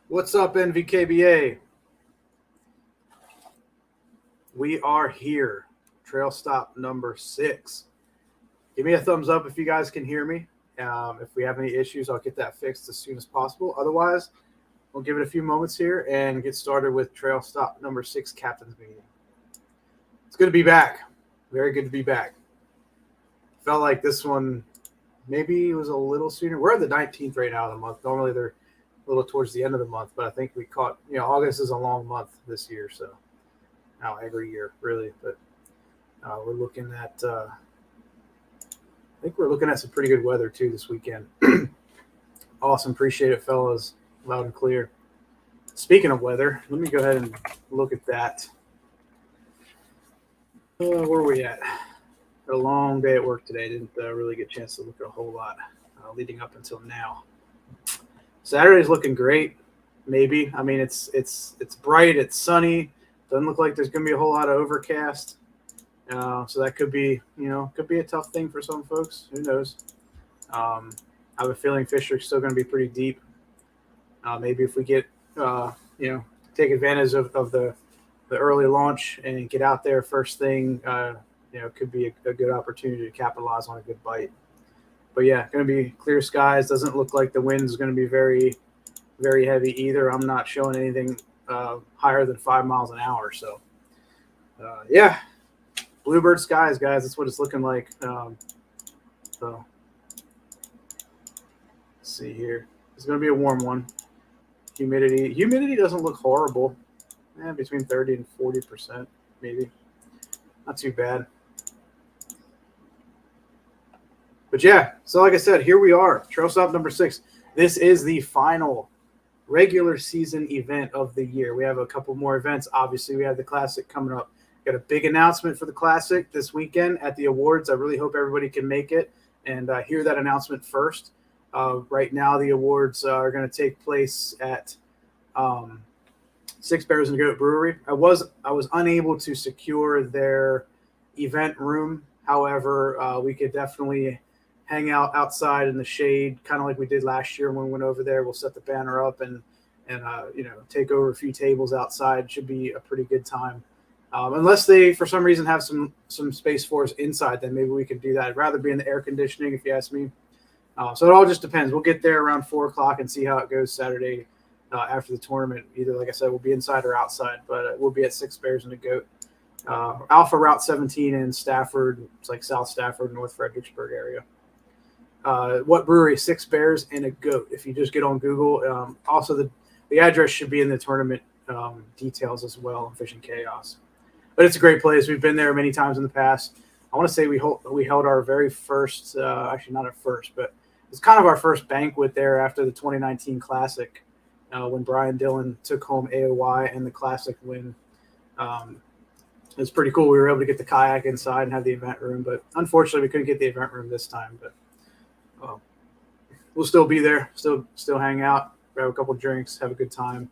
What's up, NVKBA? We are here. Trail stop number 6. Give me a thumbs up if you guys can hear me. If we have any issues, I'll get that fixed as soon as possible. Otherwise, we'll give it a few moments here and get started with trail stop number 6 captain's meeting. It's good to be back. Very good to be back. Felt like this one maybe was a little sooner. We're at the 19th right now of the month. Normally they're a little towards the end of the month, but I think we caught, August is a long month this year. So now every year, really. But we're looking at, I think we're looking at some pretty good weather too this weekend. Awesome. Appreciate it, fellas. Loud and clear. Speaking of weather, let me go ahead and look at that. Where are we at? Had a long day at work today. Didn't really get a chance to look at a whole lot leading up until now. Saturday's looking great. Maybe. I mean, it's bright. It's sunny. Doesn't look like there's going to be a whole lot of overcast. So that could be a tough thing for some folks. Who knows? I have a feeling Fisher's still going to be pretty deep. Maybe if we get, take advantage of the early launch and get out there first thing, it could be a good opportunity to capitalize on a good bite. But yeah, going to be clear skies. Doesn't look like the wind is going to be very, very heavy either. I'm not showing anything higher than 5 miles an hour. So, yeah, bluebird skies, guys. That's what it's looking like. So, let's see here. It's going to be a warm one. Humidity doesn't look horrible. Between 30 and 40%, maybe. Not too bad. But yeah, so like I said, here we are, trail stop number 6. This is the final regular season event of the year. We have a couple more events. Obviously, we have the Classic coming up. Got a big announcement for the Classic this weekend at the awards. I really hope everybody can make it and hear that announcement first. Right now, the awards are going to take place at Six Bears and Goat Brewery. I was unable to secure their event room. However, we could definitely hang out outside in the shade, kind of like we did last year when we went over there. We'll set the banner up and take over a few tables outside. Should be a pretty good time. Unless they, for some reason, have some space for us inside, then maybe we could do that. I'd rather be in the air conditioning, if you ask me. So it all just depends. We'll get there around 4 o'clock and see how it goes Saturday after the tournament. Either, like I said, we'll be inside or outside, but we'll be at Six Bears and a Goat. Alpha Route 17 in Stafford. It's like South Stafford, North Fredericksburg area. What brewery? Six Bears and a Goat. If you just get on Google. Also, the address should be in the tournament details as well on Fishing Chaos. But it's a great place. We've been there many times in the past. I want to say we held our very first, actually not our first, but it's kind of our first banquet there after the 2019 Classic when Brian Dillon took home AOY and the Classic win. It was pretty cool. We were able to get the kayak inside and have the event room, but unfortunately we couldn't get the event room this time. But we'll still be there, still hang out, grab a couple drinks, have a good time,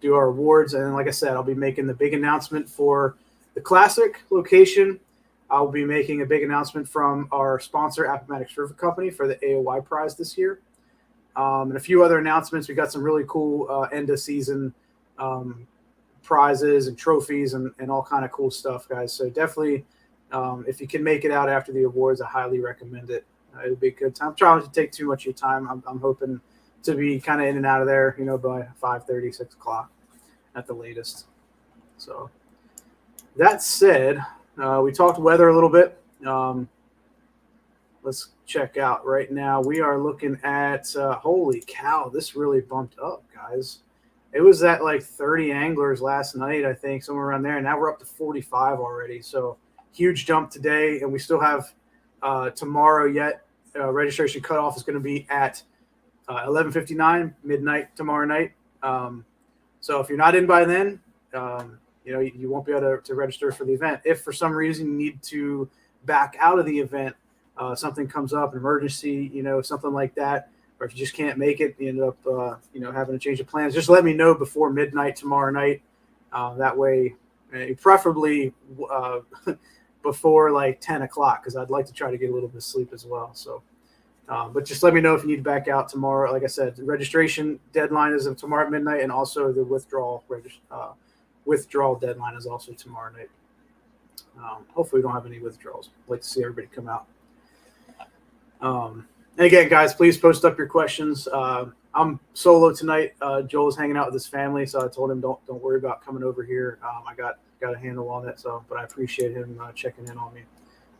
do our awards, and like I said, I'll be making the big announcement for the Classic location. I'll be making a big announcement from our sponsor, Appomattox River Company, for the AOY prize this year, and a few other announcements. We got some really cool end of season prizes and trophies and all kind of cool stuff, guys. So definitely, if you can make it out after the awards, I highly recommend it. It'll be a good time. I'm trying to take too much of your time. I'm hoping to be kind of in and out of there, by 5:30, 6 o'clock at the latest. So that said, we talked weather a little bit. Let's check out right now. We are looking at, holy cow, this really bumped up, guys. It was at like 30 anglers last night, I think, somewhere around there. And now we're up to 45 already. So huge jump today. And we still have tomorrow yet. Registration cutoff is going to be at 11:59 midnight tomorrow night. So if you're not in by then, you won't be able to register for the event. If for some reason you need to back out of the event, something comes up, an emergency, something like that, or if you just can't make it, you end up, having to change the plans, just let me know before midnight tomorrow night. That way, preferably before like 10 o'clock, because I'd like to try to get a little bit of sleep as well. So But just let me know if you need to back out tomorrow. Like I said, the registration deadline is tomorrow at midnight, and also the withdrawal deadline is also tomorrow night. Hopefully, we don't have any withdrawals. I'd like to see everybody come out. And again, guys, please post up your questions. I'm solo tonight. Joel's hanging out with his family, so I told him don't worry about coming over here. I got a handle on it, but I appreciate him checking in on me.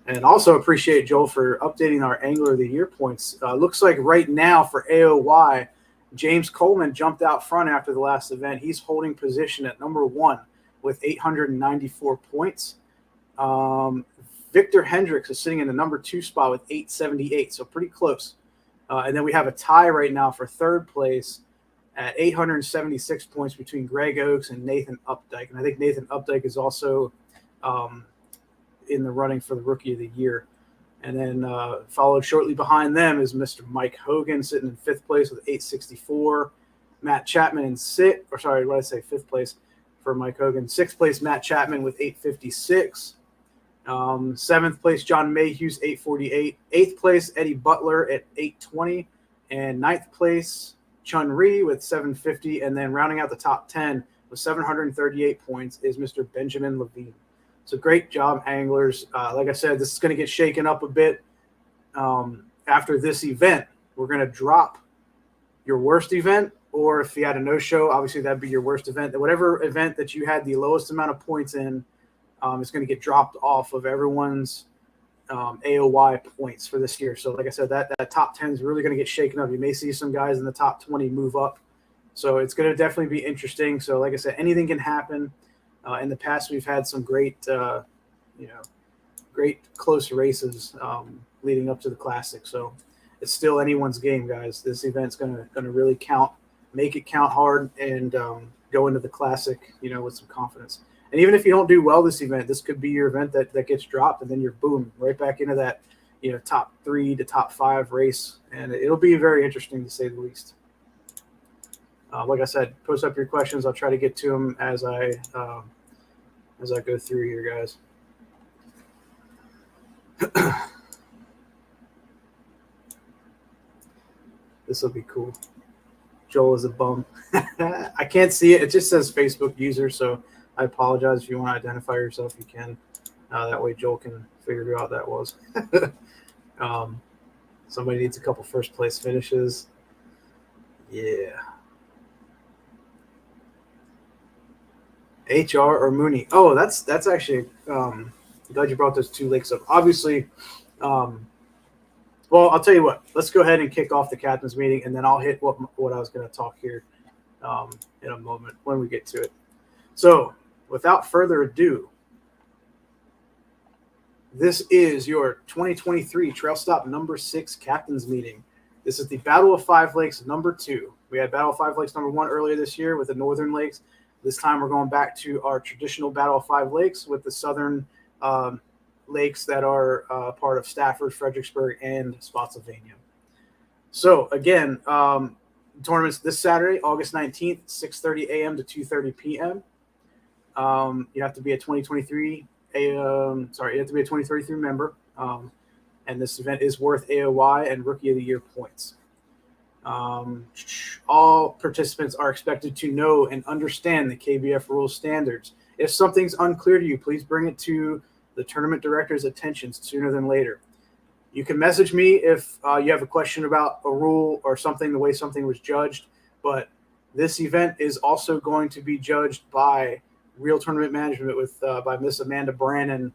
And also appreciate Joel for updating our Angler of the Year points. Looks like right now for AOY, James Coleman jumped out front after the last event. He's holding position at number 1 with 894 points. Victor Hendricks is sitting in the number 2 spot with 878, so pretty close. And then we have a tie right now for third place at 876 points between Greg Oakes and Nathan Updike. And I think Nathan Updike is also in the running for the Rookie of the Year. And then followed shortly behind them is Mr. Mike Hogan sitting in 5th place with 864. Matt Chapman in 5th place for Mike Hogan. 6th place, Matt Chapman with 856. 7th place, John Mayhew's 848. 8th place, Eddie Butler at 820. And 9th place, Chun Ri with 750. And then rounding out the top 10 with 738 points is Mr. Benjamin Levine. So great job, anglers. Like I said, this is going to get shaken up a bit. After this event, we're going to drop your worst event, or if you had a no-show, obviously that'd be your worst event. Whatever event that you had the lowest amount of points in is going to get dropped off of everyone's AOY points for this year. So like I said, that top 10 is really going to get shaken up. You may see some guys in the top 20 move up. So it's going to definitely be interesting. So like I said, anything can happen. In the past, we've had some great close races leading up to the Classic. So it's still anyone's game, guys. This event's going to really count, make it count hard, and go into the Classic, with some confidence. And even if you don't do well this event, this could be your event that gets dropped, and then you're boom right back into that, top 3 to top 5 race, and it'll be very interesting to say the least. Like I said, post up your questions. I'll try to get to them as I go through here, guys. This will be cool. Joel is a bum. I can't see it. It just says Facebook user, so I apologize. If you want to identify yourself, you can. That way Joel can figure out that was. Somebody needs a couple first place finishes. Yeah. HR or Mooney. Oh, that's actually I'm glad you brought those 2 lakes up. Obviously, well, I'll tell you what. Let's go ahead and kick off the captain's meeting, and then I'll hit what I was going to talk here in a moment when we get to it. So, without further ado, this is your 2023 Trail Stop number 6 captain's meeting. This is the Battle of Five Lakes number 2. We had Battle of Five Lakes number 1 earlier this year with the Northern Lakes. This time we're going back to our traditional Battle of Five Lakes with the southern lakes that are part of Stafford, Fredericksburg, and Spotsylvania. So, again, tournaments this Saturday, August 19th, 6:30 a.m. to 2:30 p.m. You have to be a 2023 member. And this event is worth AOY and Rookie of the Year points. All participants are expected to know and understand the KBF rules standards. If something's unclear to you, please bring it to the tournament director's attention sooner than later. You can message me if you have a question about a rule or something, the way something was judged. But this event is also going to be judged by Real Tournament Management by Miss Amanda Brannon.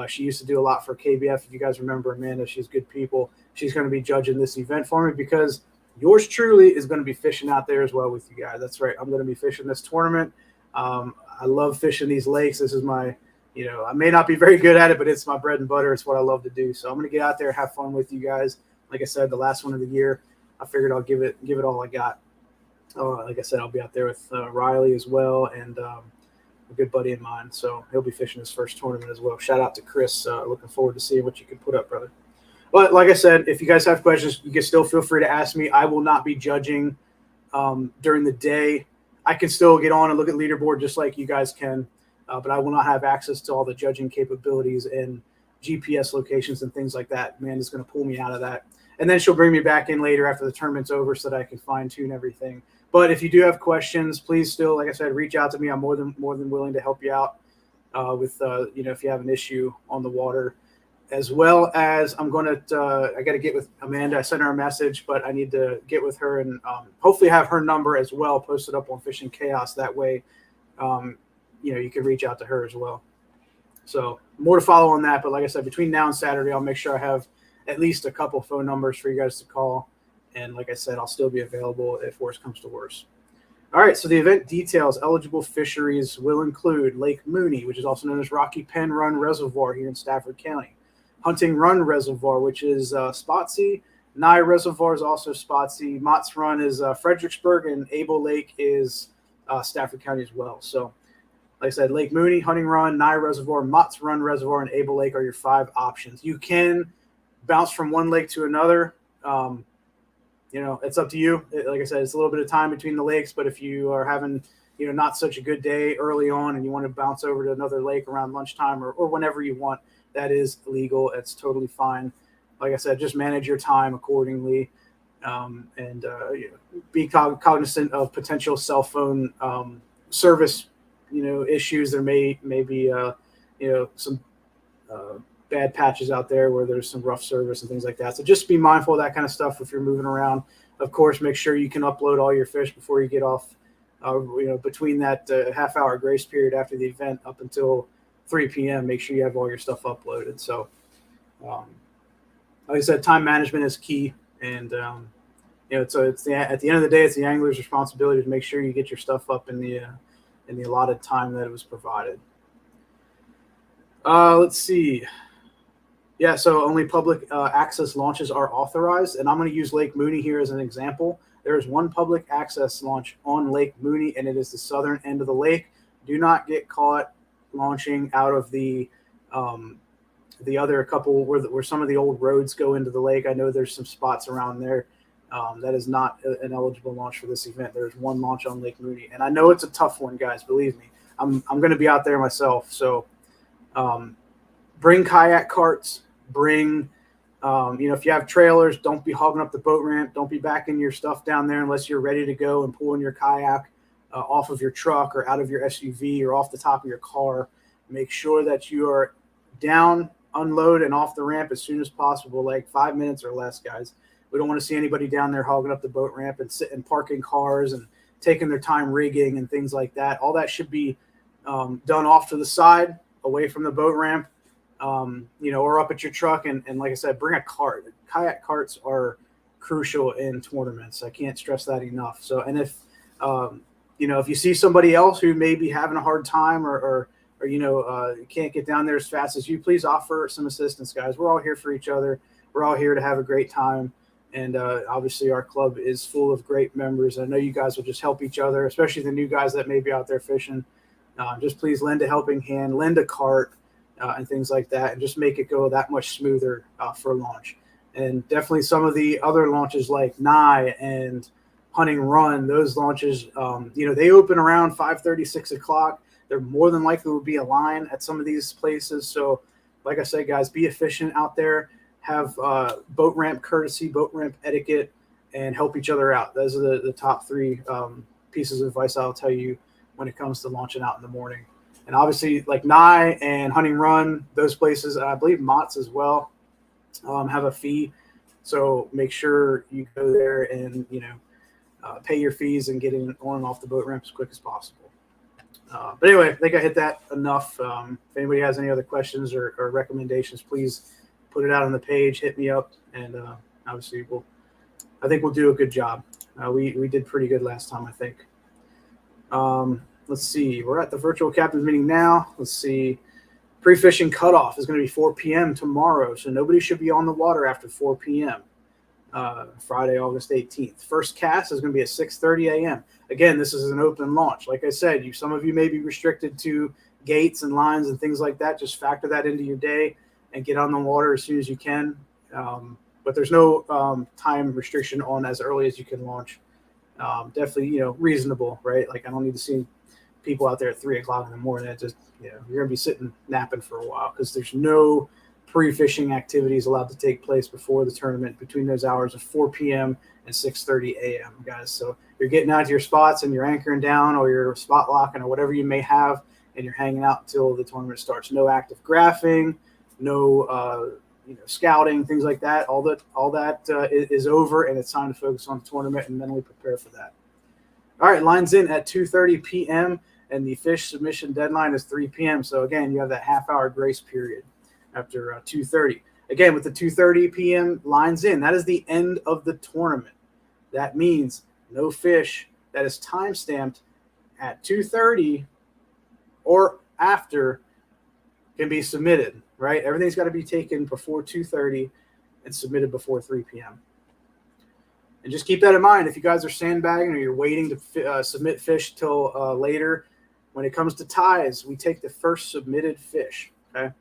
She used to do a lot for KBF. If you guys remember Amanda, she's good people. She's going to be judging this event for me because yours truly is going to be fishing out there as well with you guys. That's right. I'm going to be fishing this tournament. I love fishing these lakes. This is my, I may not be very good at it, but it's my bread and butter. It's what I love to do. So I'm going to get out there, have fun with you guys. Like I said, the last one of the year, I figured I'll give it all I got. Like I said, I'll be out there with Riley as well and a good buddy of mine. So he'll be fishing his first tournament as well. Shout out to Chris. Looking forward to seeing what you can put up, brother. But like I said, if you guys have questions, you can still feel free to ask me. I will not be judging during the day. I can still get on and look at leaderboard just like you guys can, but I will not have access to all the judging capabilities and GPS locations and things like that. Man is going to pull me out of that. and then she'll bring me back in later after the tournament's over so that I can fine tune everything. But if you do have questions, please still, like I said, reach out to me. I'm more than willing to help you out with if you have an issue on the water, as well as I got to get with Amanda. I sent her a message, but I need to get with her and hopefully have her number as well posted up on Fishing Chaos. That way, you can reach out to her as well. So more to follow on that. But like I said, between now and Saturday, I'll make sure I have at least a couple phone numbers for you guys to call. And like I said, I'll still be available if worse comes to worse. All right, so the event details: eligible fisheries will include Lake Mooney, which is also known as Rocky Pen Run Reservoir here in Stafford County, Hunting Run Reservoir, which is Spotsy, Nye Reservoir is also Spotsy, Mott's Run is Fredericksburg, and Able Lake is Stafford County as well. So like I said, Lake Mooney, Hunting Run, Nye Reservoir, Mott's Run Reservoir, and Able Lake are your 5 options. You can bounce from one lake to another. It's up to you. Like I said, it's a little bit of time between the lakes, but if you are having, not such a good day early on and you want to bounce over to another lake around lunchtime or whenever you want, that is legal. It's totally fine. Like I said, just manage your time accordingly, and be cognizant of potential cell phone service, issues. There may be, some bad patches out there where there's some rough service and things like that. So just be mindful of that kind of stuff if you're moving around. Of course, make sure you can upload all your fish before you get off, between that half-hour grace period after the event up until 3 p.m. Make sure you have all your stuff uploaded. So, like I said, time management is key. And, so at the end of the day, it's the angler's responsibility to make sure you get your stuff up in the allotted time that it was provided. Let's see. Yeah, so only public access launches are authorized, and I'm going to use Lake Mooney here as an example. There is one public access launch on Lake Mooney, and it is the southern end of the lake. Do not get caught launching out of the other couple where some of the old roads go into the lake. I know there's some spots around there. That is not an eligible launch for this event. There's one launch on Lake Mooney, and I know it's a tough one, guys. Believe me, I'm going to be out there myself, so bring kayak carts. Bring, if you have trailers, don't be hogging up the boat ramp. Don't be backing your stuff down there unless you're ready to go and pulling your kayak off of your truck or out of your SUV or off the top of your car. Make sure that you are down, unload, and off the ramp as soon as possible, like 5 minutes or less, guys. We don't want to see anybody down there hogging up the boat ramp and sitting parking cars and taking their time rigging and things like that. All that should be done off to the side, away from the boat ramp. Or up at your truck. And like I said, bring a cart. Kayak carts are crucial in tournaments. I can't stress that enough. So, and if you see somebody else who may be having a hard time or can't get down there as fast as you, please offer some assistance, guys. We're all here for each other. We're all here to have a great time. And obviously our club is full of great members. I know you guys will just help each other, especially the new guys that may be out there fishing. Just please lend a helping hand, lend a cart, and things like that, and just make it go that much smoother for launch. And definitely some of the other launches like Nye and Hunting Run, those launches, they open around 5:30, 6 o'clock. There more than likely will be a line at some of these places. So like I said, guys, be efficient out there, have boat ramp courtesy, boat ramp etiquette, and help each other out. Those are the top 3 pieces of advice I'll tell you when it comes to launching out in the morning. And obviously, like Nye and Hunting Run, those places, and I believe Mott's as well, have a fee. So make sure you go there and, pay your fees and get on and off the boat ramp as quick as possible. But anyway, I think I hit that enough. If anybody has any other questions or recommendations, please put it out on the page, hit me up, and obviously I think we'll do a good job. We did pretty good last time, I think. Let's see. We're at the virtual captain's meeting now. Let's see. Pre-fishing cutoff is going to be 4 p.m. tomorrow, so nobody should be on the water after 4 p.m. Friday, August 18th. First cast is going to be at 6:30 a.m. Again, this is an open launch. Like I said, some of you may be restricted to gates and lines and things like that. Just factor that into your day and get on the water as soon as you can. But there's no time restriction on as early as you can launch. Definitely, reasonable, right? Like I don't need to see people out there at 3 o'clock in the morning. It just, you're going to be sitting napping for a while because there's no pre-fishing activities allowed to take place before the tournament between those hours of 4 p.m. and 6:30 a.m., guys. So you're getting out to your spots and you're anchoring down or you're spot locking or whatever you may have, and you're hanging out until the tournament starts. No active graphing, no scouting, things like that. All that is over, and it's time to focus on the tournament and mentally prepare for that. All right, lines in at 2:30 p.m. and the fish submission deadline is 3 p.m. So again, you have that half-hour grace period after 2:30. Again, with the 2:30 p.m. lines in, that is the end of the tournament. That means no fish that is time-stamped at 2:30 or after can be submitted, right? Everything's got to be taken before 2:30 and submitted before 3 p.m. And just keep that in mind. If you guys are sandbagging or you're waiting to submit fish till later, when it comes to ties, we take the first submitted fish, okay?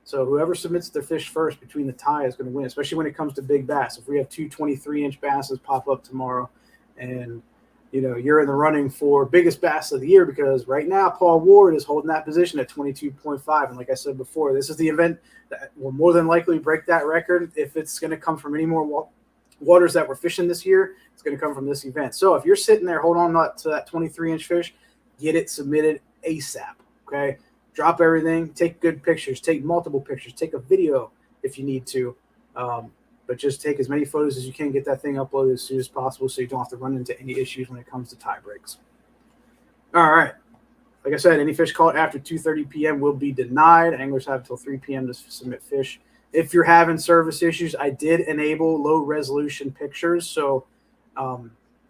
So whoever submits their fish first between the tie is going to win, especially when it comes to big bass. If we have two 23-inch basses pop up tomorrow and, you're in the running for biggest bass of the year, because right now Paul Ward is holding that position at 22.5. And like I said before, this is the event that will more than likely break that record. If it's going to come from any more waters that we're fishing this year, it's going to come from this event. So if you're sitting there, hold on to that 23-inch fish, get it submitted ASAP, okay? Drop everything, take good pictures, take multiple pictures, take a video if you need to, but just take as many photos as you can, get that thing uploaded as soon as possible so you don't have to run into any issues when it comes to tie breaks. All right. Like I said, any fish caught after 2:30 p.m. will be denied. Anglers have until 3 p.m. to submit fish. If you're having service issues, I did enable low-resolution pictures, so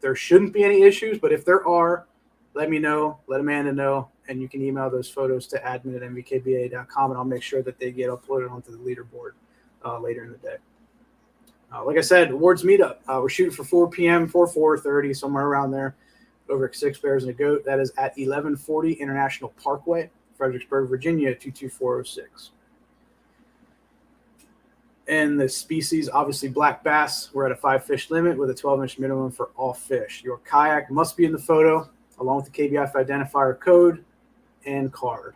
there shouldn't be any issues, but if there are, let me know, let Amanda know, and you can email those photos to admin@nvkba.com, and I'll make sure that they get uploaded onto the leaderboard later in the day. Like I said, awards meetup. We're shooting for 4 p.m., 4:30, somewhere around there, over at Six Bears and a Goat. That is at 1140 International Parkway, Fredericksburg, Virginia, 22406. And the species, obviously black bass, we're at a 5-fish limit with a 12-inch minimum for all fish. Your kayak must be in the photo, along with the KBF identifier code and card.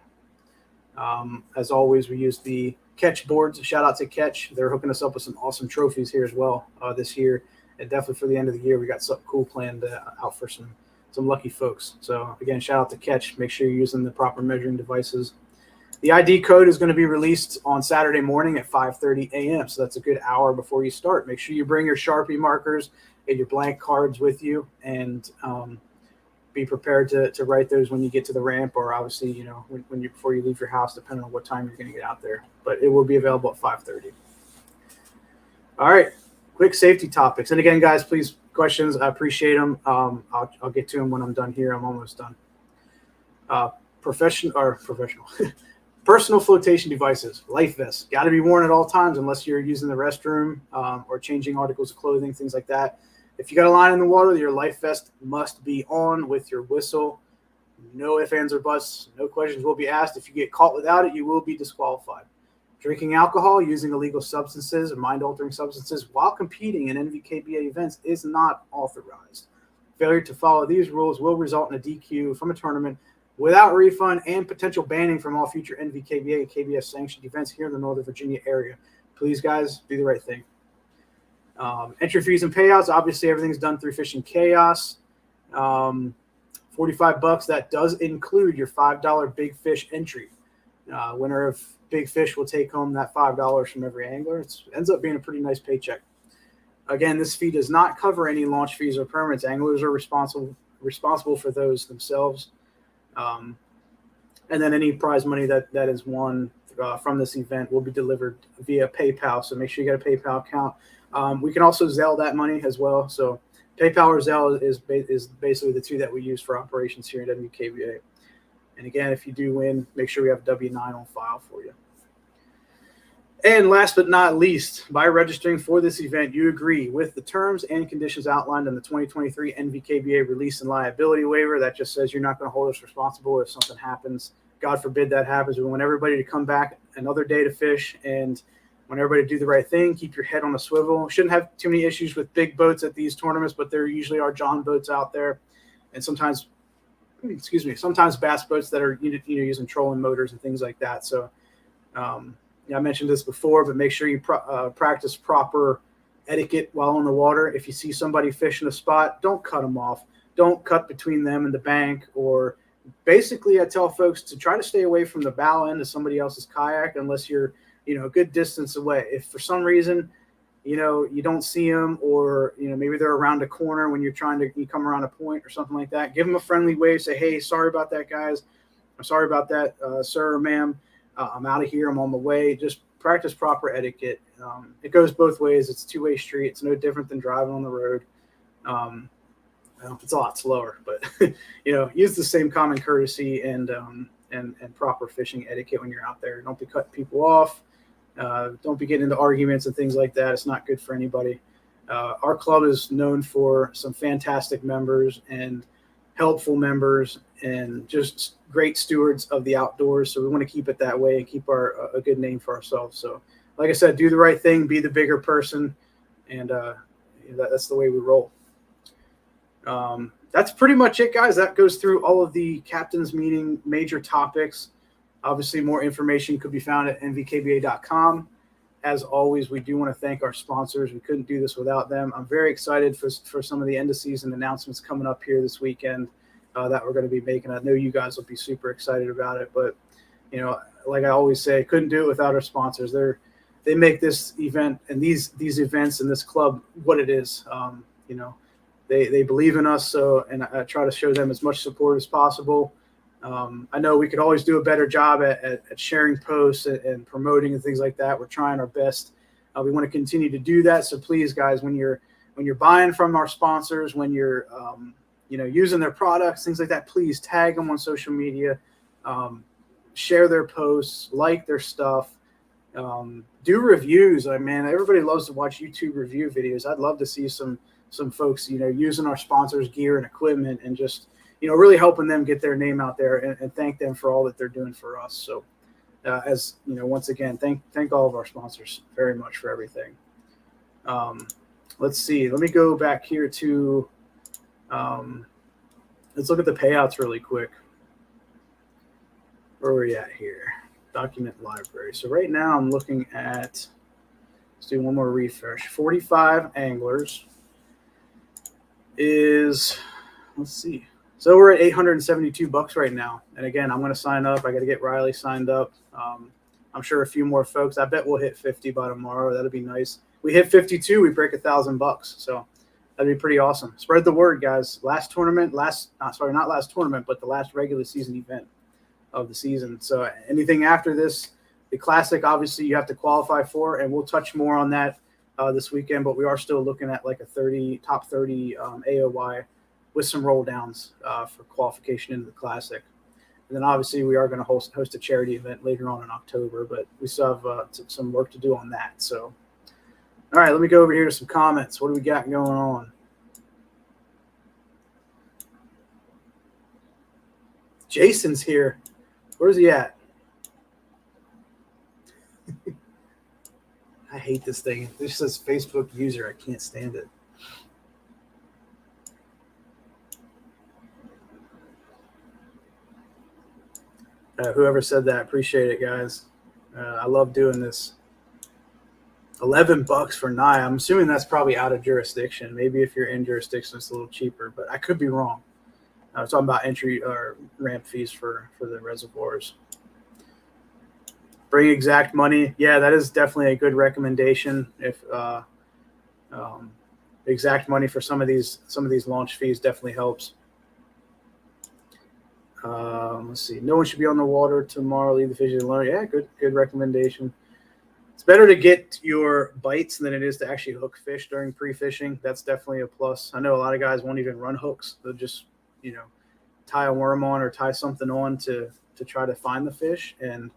As always, we use the Catch boards. Shout out to Catch. They're hooking us up with some awesome trophies here as well this year. And definitely for the end of the year, we got something cool planned out for some lucky folks. So, again, shout out to Catch. Make sure you're using the proper measuring devices. The ID code is going to be released on Saturday morning at 5:30 a.m. So that's a good hour before you start. Make sure you bring your Sharpie markers and your blank cards with you, and be prepared to write those when you get to the ramp, or obviously, before you leave your house, depending on what time you're going to get out there. But it will be available at 5:30. All right, quick safety topics. And again, guys, please, questions, I appreciate them. I'll get to them when I'm done here. I'm almost done. Professional. Personal flotation devices, life vests, got to be worn at all times unless you're using the restroom or changing articles of clothing, things like that. If you got a line in the water, your life vest must be on with your whistle. No ifs, ands, or buts. No questions will be asked. If you get caught without it, you will be disqualified. Drinking alcohol, using illegal substances or mind-altering substances while competing in NVKBA events is not authorized. Failure to follow these rules will result in a DQ from a tournament without refund and potential banning from all future NVKBA and KBS sanctioned events here in the Northern Virginia area. Please, guys, do the right thing. Entry fees and payouts, obviously everything's done through Fishing Chaos. $45, that does include your $5 big fish entry. Winner of big fish will take home that $5 from every angler. It ends up being a pretty nice paycheck. Again, this fee does not cover any launch fees or permits. Anglers are responsible for those themselves. And then any prize money that is won from this event will be delivered via PayPal. So make sure you get a PayPal account. We can also Zelle that money as well. So PayPal or Zelle is basically the two that we use for operations here at NVKBA. And again, if you do win, make sure we have W-9 on file for you. And last but not least, by registering for this event, you agree with the terms and conditions outlined in the 2023 NVKBA release and liability waiver. That just says you're not going to hold us responsible if something happens. God forbid that happens. We want everybody to come back another day to fish, and want everybody to do the right thing. Keep your head on a swivel. Shouldn't have too many issues with big boats at these tournaments, but there usually are John boats out there, and sometimes bass boats that are using trolling motors and things like that. So I mentioned this before, but make sure you practice proper etiquette while on the water. If you see somebody fishing a spot, don't cut them off. Don't cut between them and the bank. Or basically, I tell folks to try to stay away from the bow end of somebody else's kayak unless you're, a good distance away. If for some reason, you don't see them, or, maybe they're around a corner when you come around a point or something like that, give them a friendly wave. Say, hey, sorry about that, guys. I'm sorry about that, sir or ma'am. I'm out of here. I'm on the way. Just practice proper etiquette. It goes both ways. It's a two-way street. It's no different than driving on the road. It's a lot slower, but use the same common courtesy and proper fishing etiquette when you're out there. Don't be cutting people off. Don't be getting into arguments and things like that. It's not good for anybody. Our club is known for some fantastic members and helpful members and just great stewards of the outdoors. So we want to keep it that way and keep a good name for ourselves. So like I said, do the right thing, be the bigger person. And that's the way we roll. That's pretty much it, guys. That goes through all of the captain's meeting major topics. Obviously, more information could be found at nvkba.com. As always, we do want to thank our sponsors. We couldn't do this without them. I'm very excited for some of the end of season announcements coming up here this weekend that we're going to be making. I know you guys will be super excited about it, but like I always say, couldn't do it without our sponsors. They make this event and these events and this club what it is. They believe in us, and I try to show them as much support as possible. I know we could always do a better job at sharing posts and promoting and things like that. We're trying our best. We want to continue to do that. So please, guys, when you're buying from our sponsors, when you're using their products, things like that, please tag them on social media, share their posts, like their stuff, do reviews. Everybody loves to watch YouTube review videos. I'd love to see some folks, using our sponsors' gear and equipment and just really helping them get their name out there and thank them for all that they're doing for us. So once again, thank all of our sponsors very much for everything. Let's see. Let me go back here to let's look at the payouts really quick. Where are we at here? Document library. So right now I'm looking at, let's do one more refresh. 45 anglers is, let's see. So we're at $872 right now. And again, I'm going to sign up. I got to get Riley signed up. I'm sure a few more folks. I bet we'll hit 50 by tomorrow. That'd be nice. We hit 52, we break $1,000. So that'd be pretty awesome. Spread the word, guys. Not last tournament, but the last regular season event of the season. So anything after this, the Classic, obviously you have to qualify for, and we'll touch more on that this weekend. But we are still looking at like a top 30 AOY with some roll downs for qualification into the Classic. And then obviously we are going to host a charity event later on in October, but we still have some work to do on that. So, all right, let me go over here to some comments. What do we got going on? Jason's here. Where's he at? I hate this thing. This says Facebook user. I can't stand it. Whoever said that, appreciate it, guys. I love doing this. $11 for Nye. I'm assuming that's probably out of jurisdiction. Maybe if you're in jurisdiction, it's a little cheaper, but I could be wrong. I was talking about entry or ramp fees for the reservoirs. Bring exact money. Yeah, that is definitely a good recommendation. If exact money for some of these launch fees definitely helps. Let's see. No one should be on the water tomorrow. Leave the fishing alone. Yeah, good recommendation. It's better to get your bites than it is to actually hook fish during pre-fishing. That's definitely a plus. I know a lot of guys won't even run hooks. They'll just, tie a worm on or tie something on to try to find the fish. And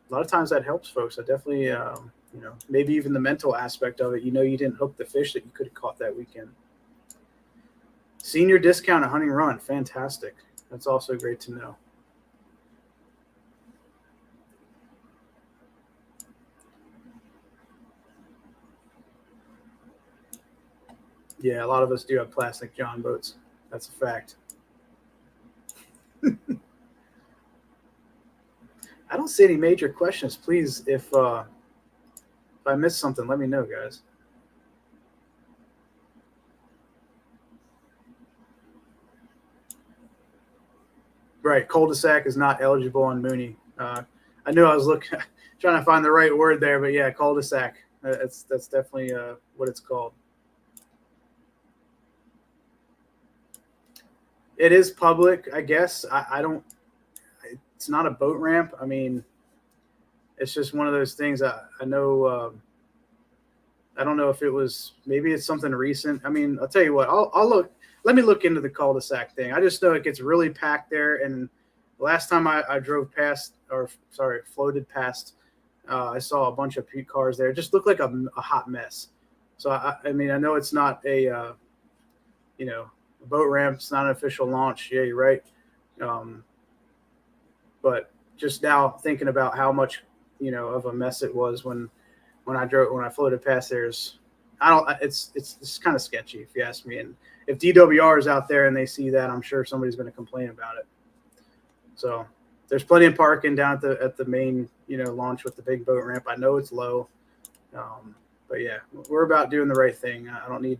a lot of times that helps folks. I definitely, maybe even the mental aspect of it. You didn't hook the fish that you could have caught that weekend. Senior discount at Hunting Run. Fantastic. That's also great to know. Yeah, a lot of us do have plastic John boats. That's a fact. I don't see any major questions. Please, if I missed something, let me know, guys. Right, cul-de-sac is not eligible on Mooney. I knew I was looking, trying to find the right word there, but yeah, cul-de-sac. That's definitely what it's called. It is public, I guess. I don't. It's not a boat ramp. I mean, it's just one of those things. I know. I don't know if it was. Maybe it's something recent. I mean, I'll tell you what. I'll look. Let me look into the cul-de-sac thing. I just know it gets really packed there. And last time I drove past, or sorry, floated past, I saw a bunch of cars there. It just looked like a hot mess. So I mean, I know it's not a boat ramp. It's not an official launch. Yeah, you're right. But just now thinking about how much of a mess it was when I floated past there. It's kind of sketchy if you ask me. And if DWR is out there and they see that, I'm sure somebody's going to complain about it. So there's plenty of parking down at the main launch with the big boat ramp. I know it's low, but yeah, we're about doing the right thing. I don't need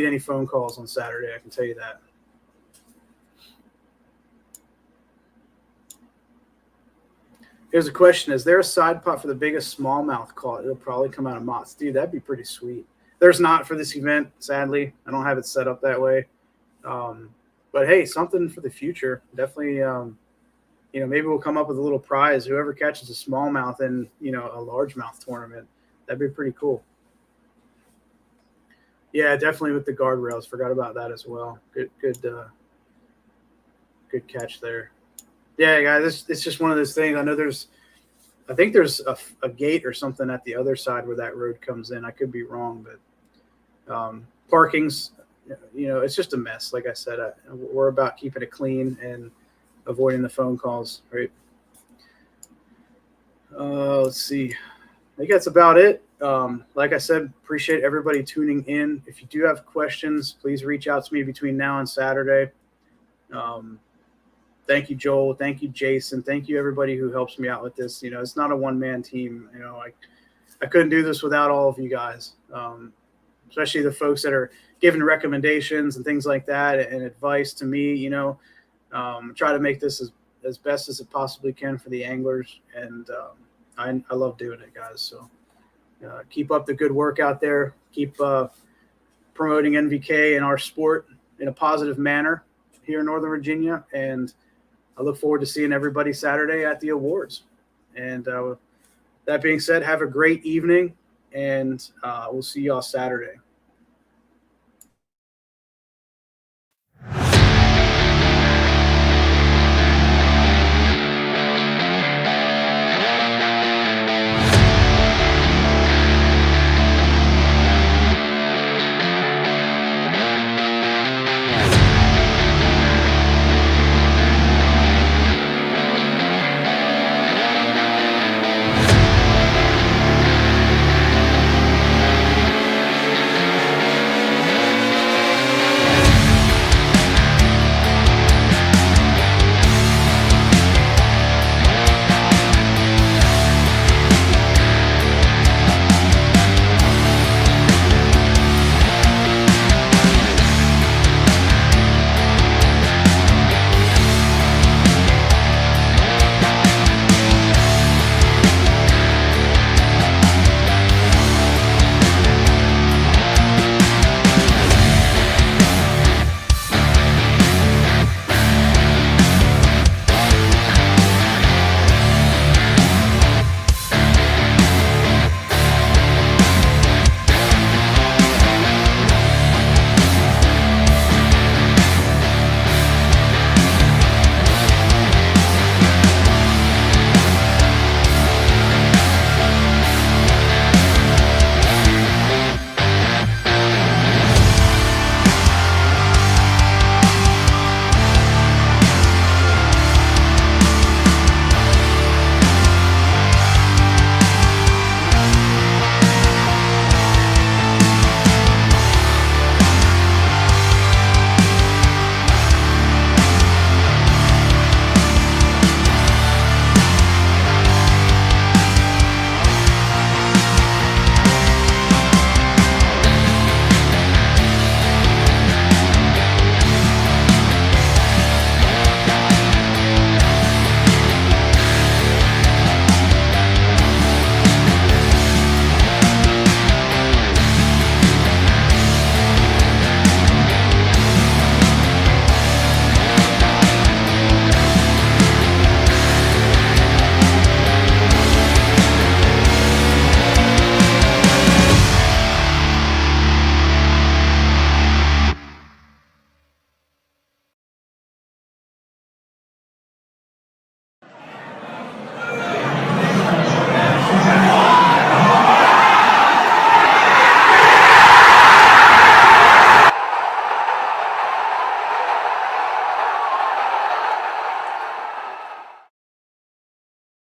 any phone calls on Saturday. I can tell you that. Here's a question. Is there a side pot for the biggest smallmouth caught? It'll probably come out of Mott's. Dude, that'd be pretty sweet. There's not for this event, sadly. I don't have it set up that way. But hey, something for the future. Definitely, maybe we'll come up with a little prize. Whoever catches a smallmouth in, a largemouth tournament, that'd be pretty cool. Yeah, definitely with the guardrails. Forgot about that as well. Good catch there. Yeah, guys, it's just one of those things. I think there's a gate or something at the other side where that road comes in. I could be wrong, but parking's, it's just a mess. Like I said, we're about keeping it clean and avoiding the phone calls, right? Let's see. I think that's about it. Like I said, appreciate everybody tuning in. If you do have questions, please reach out to me between now and Saturday. Thank you, Joel. Thank you, Jason. Thank you, everybody who helps me out with this. It's not a one-man team. I couldn't do this without all of you guys, especially the folks that are giving recommendations and things like that and advice to me. Try to make this as best as it possibly can for the anglers, and I love doing it, guys. So keep up the good work out there. Keep promoting NVK and our sport in a positive manner here in Northern Virginia, and I look forward to seeing everybody Saturday at the awards. And that being said, have a great evening, and we'll see y'all Saturday.